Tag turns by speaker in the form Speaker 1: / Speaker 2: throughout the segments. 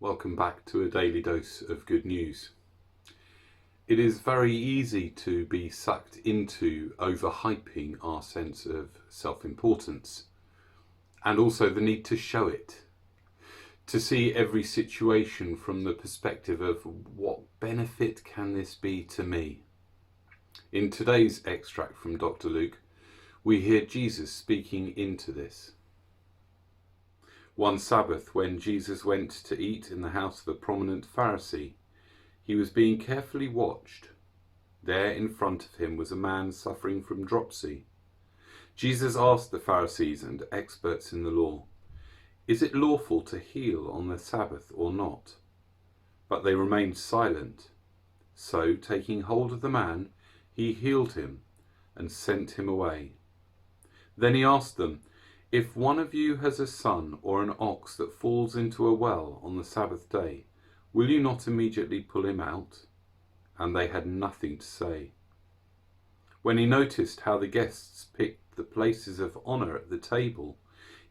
Speaker 1: Welcome back to a daily dose of good news. It is very easy to be sucked into overhyping our sense of self-importance and also the need to show it, to see every situation from the perspective of what benefit can this be to me. In today's extract from Dr. Luke, we hear Jesus speaking into this. One Sabbath, when Jesus went to eat in the house of a prominent Pharisee, he was being carefully watched. There in front of him was a man suffering from dropsy. Jesus asked the Pharisees and experts in the law, "Is it lawful to heal on the Sabbath or not?" But they remained silent. So, taking hold of the man, he healed him and sent him away. Then he asked them, "If one of you has a son or an ox that falls into a well on the Sabbath day, will you not immediately pull him out?" And they had nothing to say. When he noticed how the guests picked the places of honour at the table,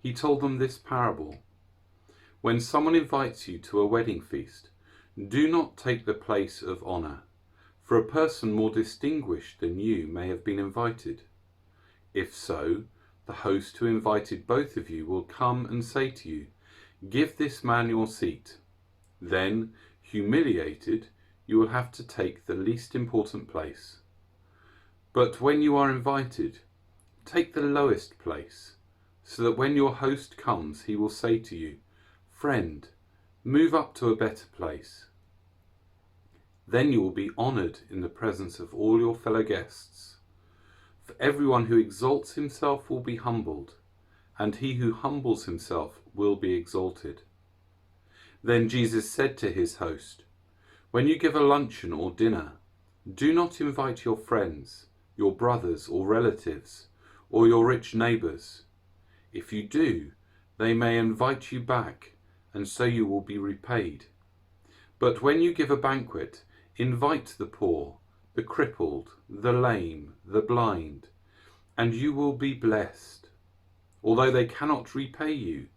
Speaker 1: he told them this parable. When someone invites you to a wedding feast, do not take the place of honour, for a person more distinguished than you may have been invited. If so, the host who invited both of you will come and say to you, "Give this man your seat." Then, humiliated, you will have to take the least important place. But when you are invited, take the lowest place, so that when your host comes, he will say to you, "Friend, move up to a better place." Then you will be honoured in the presence of all your fellow guests. For everyone who exalts himself will be humbled, and he who humbles himself will be exalted. Then Jesus said to his host, "When you give a luncheon or dinner, do not invite your friends, your brothers or relatives, or your rich neighbours. If you do, they may invite you back, and so you will be repaid. But when you give a banquet, invite the poor, the crippled, the lame, the blind, and you will be blessed. Although they cannot repay you,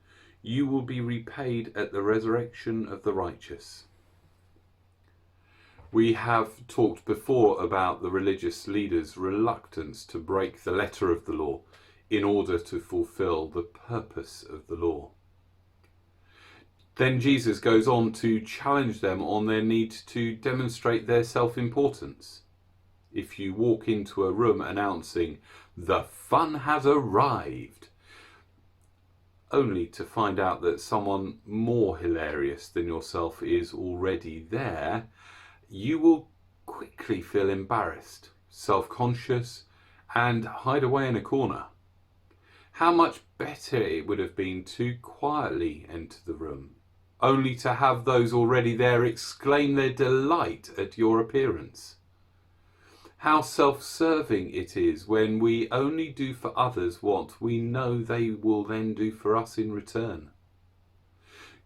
Speaker 1: you will be repaid at the resurrection of the righteous." We have talked before about the religious leaders' reluctance to break the letter of the law in order to fulfill the purpose of the law. Then Jesus goes on to challenge them on their need to demonstrate their self-importance. If you walk into a room announcing, "The fun has arrived," only to find out that someone more hilarious than yourself is already there, you will quickly feel embarrassed, self-conscious, and hide away in a corner. How much better it would have been to quietly enter the room, only to have those already there exclaim their delight at your appearance. How self-serving it is when we only do for others what we know they will then do for us in return.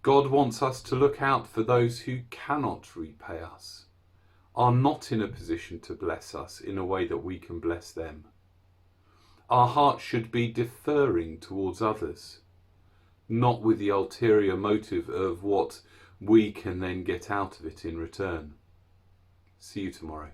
Speaker 1: God wants us to look out for those who cannot repay us, are not in a position to bless us in a way that we can bless them. Our heart should be deferring towards others, not with the ulterior motive of what we can then get out of it in return. See you tomorrow.